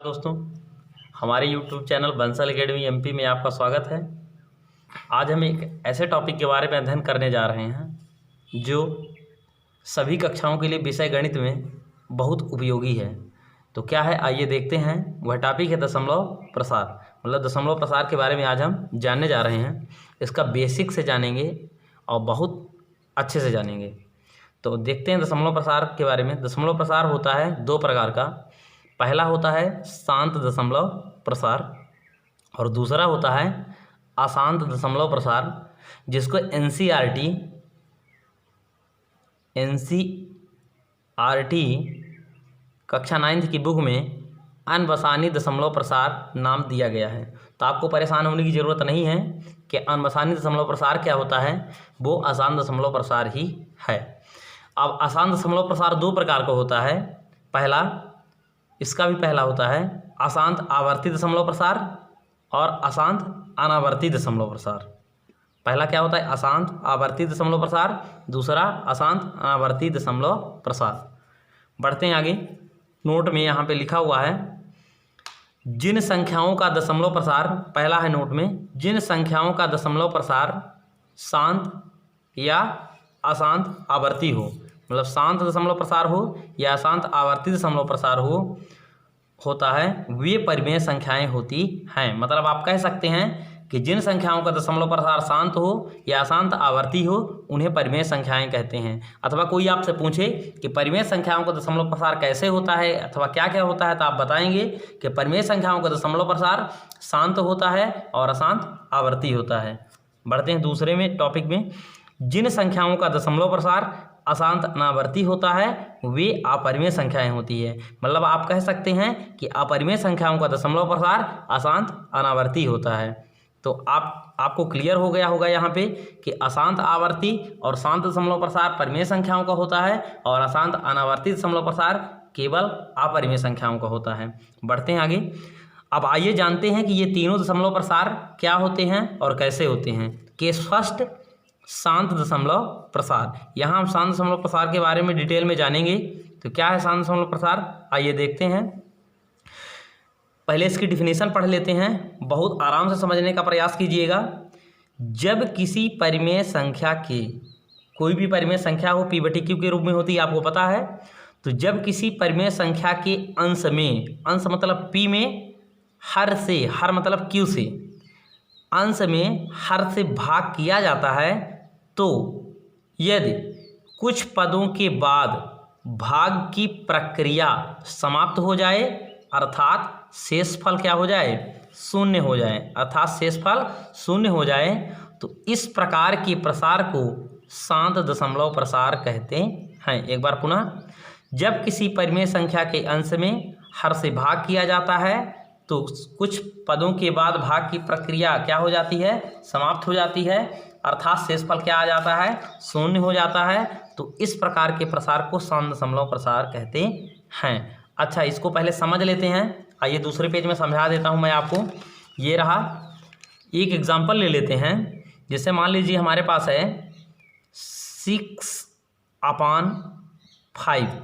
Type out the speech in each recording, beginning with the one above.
दोस्तों, हमारे YouTube channel Bansal academy MP में आपका स्वागत है। आज हम एक ऐसे टॉपिक के बारे में अध्ययन करने जा रहे हैं जो सभी कक्षाओं के लिए विषय गणित में बहुत उपयोगी है। तो क्या है, आइए देखते हैं। वह टॉपिक है दशमलव प्रसार। मतलब दशमलव प्रसार के बारे में आज हम जानने जा रहे हैं। इसका बेसिक से जानेंगे और बहुत अच्छे से जानेंगे। तो देखते हैं दशमलव प्रसार के बारे में। दशमलव प्रसार होता है दो प्रकार का। पहला होता है शांत दशमलव प्रसार और दूसरा होता है अशांत दशमलव प्रसार, जिसको एनसीईआरटी कक्षा 9 की बुक में अनबसानी दशमलव प्रसार नाम दिया गया है। तो आपको परेशान होने की ज़रूरत नहीं है कि अनबसानी दशमलव प्रसार क्या होता है, वो अशांत दशमलव प्रसार ही है। अब अशांत दशमलव प्रसार दो प्रकार का होता है। इसका भी पहला होता है अशांत आवर्ती दशमलव प्रसार और अशांत अनावर्ती दशमलव प्रसार। पहला क्या होता है, अशांत आवर्ती दशमलव प्रसार, दूसरा अशांत अनावर्ती दशमलव प्रसार। बढ़ते हैं आगे। नोट में यहाँ पे लिखा हुआ है, जिन संख्याओं का दशमलव प्रसार, पहला है नोट में, जिन संख्याओं का दशमलव प्रसार शांत या अशांत आवर्ती हो, मतलब शांत दशमलव प्रसार हो या अशांत आवर्ती दशमलव प्रसार होता है, वे परिमेय संख्याएं होती हैं। मतलब आप कह सकते हैं कि जिन संख्याओं का दशमलव प्रसार शांत हो या अशांत आवर्ती हो, उन्हें परिमेय संख्याएं कहते हैं। अथवा कोई आपसे पूछे कि परिमेय संख्याओं का दशमलव प्रसार कैसे होता है अथवा क्या क्या होता है, तो आप बताएंगे कि परिमेय संख्याओं का दशमलव प्रसार शांत होता है और अशांत आवर्ती होता है। बढ़ते हैं दूसरे में टॉपिक में। जिन संख्याओं का दशमलव प्रसार अशांत अनावर्ती होता है, वे अपरिमेय संख्याएं होती है। मतलब आप कह सकते हैं कि अपरिमेय संख्याओं का दशमलव प्रसार अशांत अनावर्ती होता है। तो आपको क्लियर हो गया होगा यहाँ पे कि अशांत आवर्ती और शांत दशमलव प्रसार परिमेय संख्याओं का होता है और अशांत अनावर्ती दशमलव प्रसार केवल अपरिमेय संख्याओं का होता है। बढ़ते हैं आगे। अब आइए जानते हैं कि ये तीनों दशमलव प्रसार क्या होते हैं और कैसे होते हैं। केस फर्स्ट, शांत दशमलव प्रसार। यहाँ हम शांत दशमलव प्रसार के बारे में डिटेल में जानेंगे। तो क्या है शांत दशमलव प्रसार, आइए देखते हैं। पहले इसकी डिफिनेशन पढ़ लेते हैं, बहुत आराम से समझने का प्रयास कीजिएगा। जब किसी परिमेय संख्या के, कोई भी परिमेय संख्या हो P/Q के रूप में होती है, आपको पता है। तो जब किसी परिमेय संख्या के अंश में, अंश मतलब P में हर से, हर मतलब Q से, अंश में हर से भाग किया जाता है, तो यदि कुछ पदों के बाद भाग की प्रक्रिया समाप्त हो जाए, अर्थात शेषफल क्या हो जाए, शून्य हो जाए, अर्थात शेषफल शून्य हो जाए, तो इस प्रकार के प्रसार को शांत दशमलव प्रसार कहते हैं। एक बार पुनः, जब किसी परिमेय संख्या के अंश में हर से भाग किया जाता है, तो कुछ पदों के बाद भाग की प्रक्रिया क्या हो जाती है, समाप्त हो जाती है, अर्थात शेषफल क्या आ जाता है, शून्य हो जाता है। तो इस प्रकार के प्रसार को शांत दशमलव प्रसार कहते हैं। अच्छा, इसको पहले समझ लेते हैं। आइए दूसरे पेज में समझा देता हूं मैं आपको। ये रहा, एक एग्जाम्पल ले लेते हैं। जैसे मान लीजिए हमारे पास है 6/5,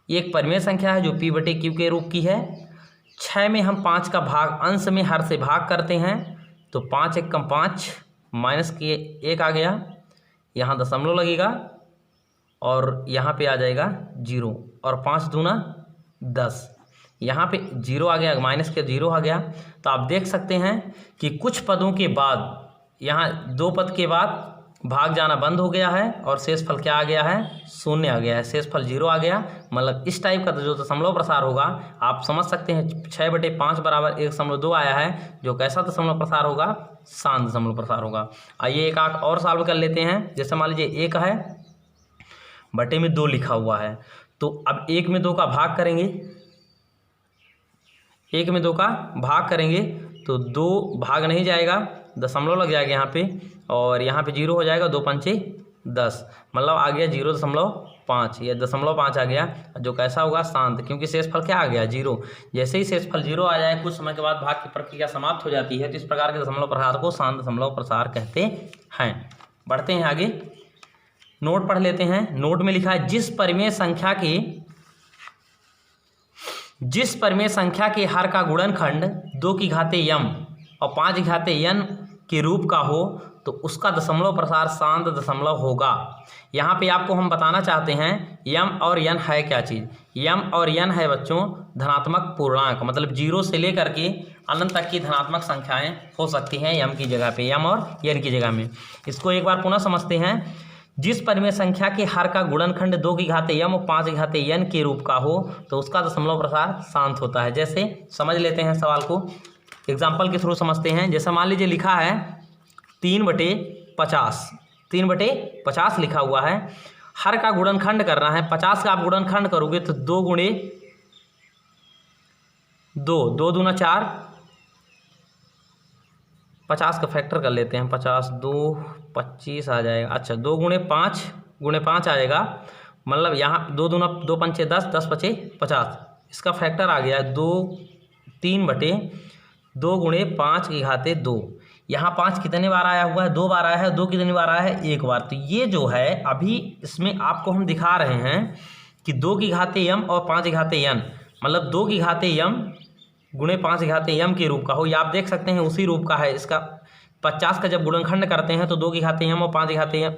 एक परिमेय संख्या है जो P/Q के रूप की है। 6 में हम 5 का भाग अंश में हर से भाग करते हैं, तो 5 × 5 माइनस के 1 आ गया, यहाँ दशमलव लगेगा और यहाँ पे आ जाएगा 0, और 5 दूना 10, यहाँ पे 0 आ गया, माइनस के 0 आ गया। तो आप देख सकते हैं कि कुछ पदों के बाद, यहाँ 2 पद के बाद भाग जाना बंद हो गया है और शेषफल क्या आ गया है, शून्य आ गया है, शेषफल 0 आ गया। मतलब इस टाइप का जो दशमलव प्रसार होगा, आप समझ सकते हैं 6/5 बराबर 1.2 आया है, जो कैसा दशमलव प्रसार होगा, शांत दशमलव प्रसार होगा। आइए एक आंख और सॉल्व कर लेते हैं। जैसे मान लीजिए 1 है, बटे में 2 लिखा हुआ है, तो अब 1 में 2 का भाग करेंगे, 1 में 2 का भाग करेंगे तो 2 भाग नहीं जाएगा, दशमलव लग जाएगा यहाँ पे, और यहाँ पे 0 हो जाएगा, 2 पंचे 10, मतलब आ गया 0.5, या 0.5 आ गया, जो कैसा होगा, शांत, क्योंकि शेषफल क्या आ गया, 0। जैसे ही शेषफल 0 आ जाए, कुछ समय के बाद भाग की प्रक्रिया समाप्त हो जाती है, तो इस प्रकार के दशमलव प्रसार को शांत दशमलव प्रसार कहते हैं। बढ़ते हैं आगे, नोट पढ़ लेते हैं। नोट में लिखा है, जिस परिमेय संख्या के जिस परिमेय संख्या के हर का गुणनखंड 2 की घाते m और 5 की घाते n के रूप का हो तो उसका दशमलव प्रसार शांत दशमलव होगा। यहाँ पे आपको हम बताना चाहते हैं m और n है क्या चीज़। m और n है बच्चों धनात्मक पूर्णांक, मतलब 0 से लेकर के अनंत तक की धनात्मक संख्याएं हो सकती हैं m की जगह पे, m और n की जगह में। इसको एक बार पुनः समझते हैं। जिस परिमेय संख्या के हर का गुणनखंड 2 की घाते m और 5 की घाते n के रूप का हो तो उसका दशमलव प्रसार शांत होता है। जैसे समझ लेते हैं सवाल को, एग्जाम्पल के थ्रू समझते हैं। जैसे मान लीजिए लिखा है 3/50, 3/50 लिखा हुआ है, हर का गुणनखंड करना है। 50 का आप गुणनखंड करोगे तो 2 गुणे 2, 2 दूना 4, 50 का फैक्टर कर लेते हैं, 50 2 25 आ जाएगा। अच्छा 2 गुणे 5 आ जाएगा, मतलब यहाँ 2 दूना 2 पंचे 10, 10 पचे 50, इसका फैक्टर आ गया 2, 3/2 गुणे 5 की घाते 2। यहाँ 5 कितने बार आया हुआ है, 2 बार आया है। 2 कितनी बार आया है, 1 बार। तो ये जो है अभी इसमें आपको हम दिखा रहे हैं कि 2 की घाते m और 5 की घाते n, मतलब 2 की घाते m गुणे 5 की घाते m के रूप का हो। या आप देख सकते हैं उसी रूप का है। इसका 50 का जब गुणनखंड करते हैं तो 2 की घाते m और 5 की घाते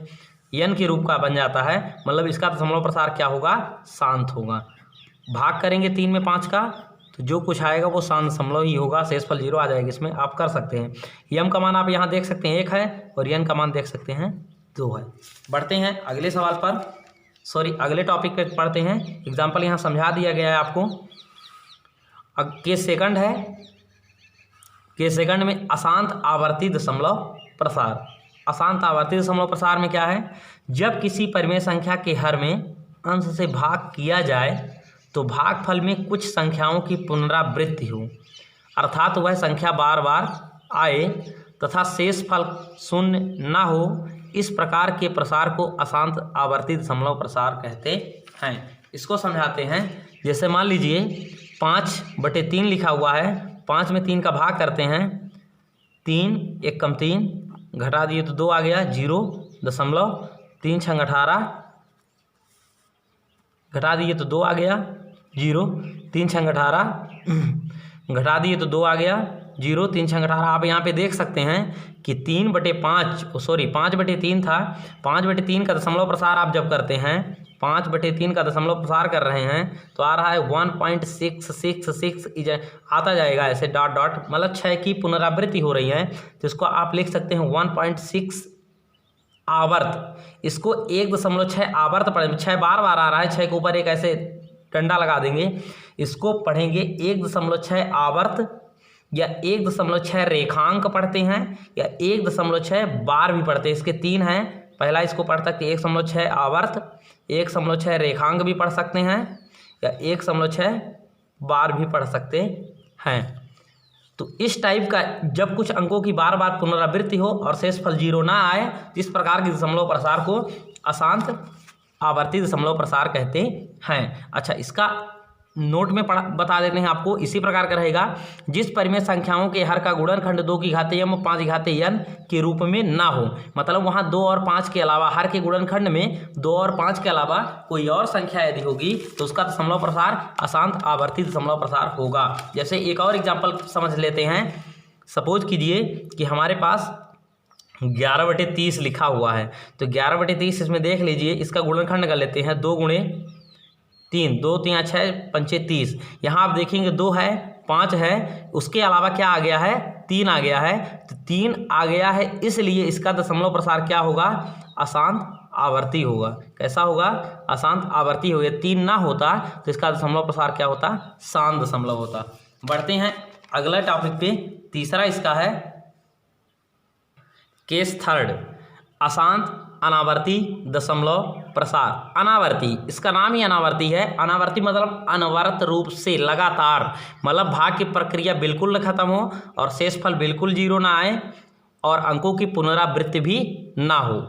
n के रूप का बन जाता है, मतलब इसका दशमलव प्रसार क्या होगा, शांत होगा। भाग करेंगे 3 में 5 का तो जो कुछ आएगा वो शांत दशमलव ही होगा, शेषफल 0 आ जाएगा। इसमें आप कर सकते हैं। m का मान आप यहाँ देख सकते हैं 1 है और n का मान देख सकते हैं 2 है। बढ़ते हैं अगले सवाल पर, अगले टॉपिक पे पढ़ते हैं। एग्जाम्पल यहाँ समझा दिया गया है आपको। केस सेकंड है, केस सेकंड में अशांत आवर्ती दशमलव प्रसार। अशांत आवर्ती दशमलव प्रसार में क्या है, जब किसी परिमेय संख्या के हर में अंश से भाग किया जाए तो भागफल में कुछ संख्याओं की पुनरावृत्ति हो, अर्थात वह संख्या बार बार आए तथा शेषफल शून्य न हो, इस प्रकार के प्रसार को अशांत आवर्ती दशमलव प्रसार कहते हैं। इसको समझाते हैं। जैसे मान लीजिए 5/3 लिखा हुआ है, 5 में 3 का भाग करते हैं, 3 1 कम 3 घटा दिए तो 2 आ गया, 0.3 6 18 घटा दिए तो 2 आ गया, 0.3 6 18 घटा दिए तो 2 आ गया, 0.3 6 18। आप यहाँ पे देख सकते हैं कि 5/3 था। 5/3 का दशमलव प्रसार आप जब करते हैं, 5/3 का दशमलव प्रसार कर रहे हैं तो आ रहा है 1.666 आता जाएगा ऐसे डॉट डॉट, मतलब 6 की पुनरावृत्ति हो रही है। तो इसको आप लिख सकते हैं 1.6 आवर्त। इसको 1.6 आवर्त पढ़ेंगे, 6 बार बार आ रहा है, 6 के ऊपर एक ऐसे डंडा लगा देंगे। इसको पढ़ेंगे 1.6 आवर्त या 1.6 रेखांक पढ़ते हैं या 1.6 बार भी पढ़ते हैं। इसके 3 हैं। पहला इसको पढ़ सकते 1.6 आवर्त, 1.6 रेखांक भी पढ़ सकते हैं या 1.6 बार भी पढ़ सकते हैं। तो इस टाइप का जब कुछ अंकों की बार बार पुनरावृत्ति हो और शेषफल 0 ना आए, इस प्रकार के दशमलव प्रसार को अशांत आवर्ती दशमलव प्रसार कहते हैं। अच्छा, इसका नोट में बता देते हैं आपको। इसी प्रकार का रहेगा, जिस परिमेय संख्याओं के हर का गुणनखंड 2 की घाते m और 5 की घाते n के रूप में ना हो, मतलब वहाँ 2 और 5 के अलावा, हर के गुणनखंड में 2 और 5 के अलावा कोई और संख्या यदि होगी तो उसका दशमलव प्रसार अशांत आवर्ती दशमलव प्रसार होगा। जैसे एक और एग्जाम्पल समझ लेते हैं। सपोज कीजिए कि हमारे पास 11/30 लिखा हुआ है, तो 11/30 इसमें देख लीजिए, इसका गुणनखंड कर लेते हैं 2 गुणे 3, 2 3 6 पंचे 30। यहाँ आप देखेंगे 2 है, 5 है, उसके अलावा क्या आ गया है, 3 आ गया है। तो 3 आ गया है, इसलिए इसका दशमलव प्रसार क्या होगा, अशांत आवर्ती होगा। कैसा होगा, अशांत आवर्ती होगा। 3 ना होता तो इसका दशमलव प्रसार क्या होता, शांत दशमलव होता। बढ़ते हैं अगला टॉपिक पे। तीसरा इसका है केस थर्ड, अशांत अनावर्ती दशमलव प्रसार। अनावर्ती, इसका नाम ही अनावर्ती है। अनावर्ती मतलब अनवरत रूप से लगातार, मतलब भाग की प्रक्रिया बिल्कुल न खत्म हो और शेषफल बिल्कुल 0 ना आए और अंकों की पुनरावृत्ति भी ना हो।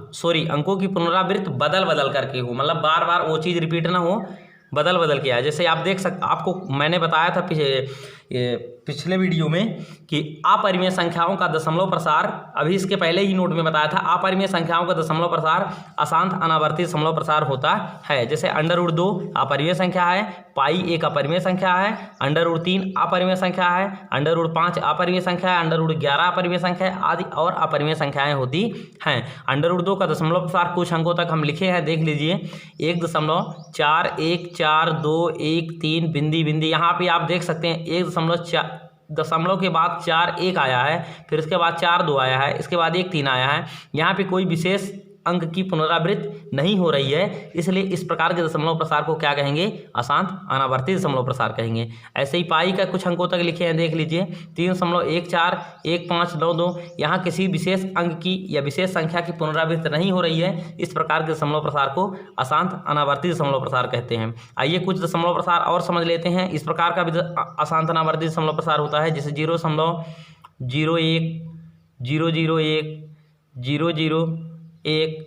अंकों की पुनरावृत्ति बदल बदल करके हो, मतलब बार बार वो चीज़ रिपीट ना हो, बदल बदल के आए। जैसे आप देख सकते, आपको मैंने बताया था पीछे पिछले वीडियो में कि अपरिमेय संख्याओं का दशमलव प्रसार, अभी इसके पहले ही नोट में बताया था, अपरिमेय संख्याओं का दशमलव प्रसार अशांत अनावर्ती दशमलव प्रसार होता है। जैसे √2 अपरिमेय संख्या है, पाई एक अपरिमेय संख्या है, √3 अपरिमेय संख्या है, √5 अपरिमेय संख्या है, √11 अपरिमेय संख्या है आदि और अपरिमेय संख्याएं होती हैं। √2 का दशमलव प्रसार कुछ अंकों तक हम लिखे हैं, देख लीजिए 1.414213 बिंदी बिंदी, यहाँ पे आप देख सकते हैं 1.4 दशमलव के बाद 4 1 आया है, फिर इसके बाद 4 2 आया है, इसके बाद 1 3 आया है। यहाँ पे कोई विशेष अंक की पुनरावृत्ति नहीं हो रही है, इसलिए इस प्रकार के दशमलव प्रसार को क्या कहेंगे? अशांत अनावर्ती दशमलव प्रसार कहेंगे। ऐसे ही पाई का कुछ अंकों तक लिखे हैं, देख लीजिए 3.141592, यहाँ किसी विशेष अंक की या विशेष संख्या की पुनरावृत्ति नहीं हो रही है, इस प्रकार के दशमलव प्रसार को अशांत अनावर्ती दशमलव प्रसार कहते हैं। आइए कुछ दशमलव प्रसार और समझ लेते हैं। इस प्रकार का भी अशांत अनावर्ती दशमलव प्रसार होता है, जैसे 0.01 001 001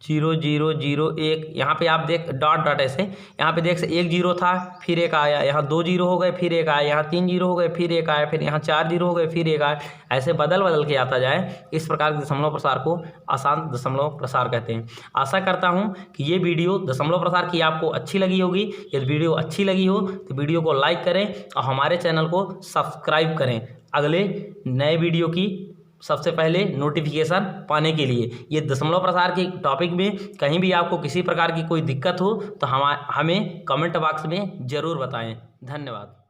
0001, यहाँ पे आप देख डॉट डॉट ऐसे, यहाँ पे देख 1 0 था, फिर 1 आया, यहाँ 2 0 हो गए, फिर 1 आया, यहाँ 3 0 हो गए, फिर 1 आया, फिर यहाँ 4 0 हो गए, फिर 1 आया, ऐसे बदल बदल के आता जाए, इस प्रकार के दशमलव प्रसार को अशांत दशमलव प्रसार कहते हैं। आशा करता हूँ कि ये वीडियो दशमलव प्रसार की आपको अच्छी लगी होगी। यदि वीडियो अच्छी लगी हो तो वीडियो को लाइक करें और हमारे चैनल को सब्सक्राइब करें अगले नए वीडियो की सबसे पहले नोटिफिकेशन पाने के लिए। ये दशमलव प्रसार के टॉपिक में कहीं भी आपको किसी प्रकार की कोई दिक्कत हो तो हमें कमेंट बॉक्स में ज़रूर बताएं। धन्यवाद।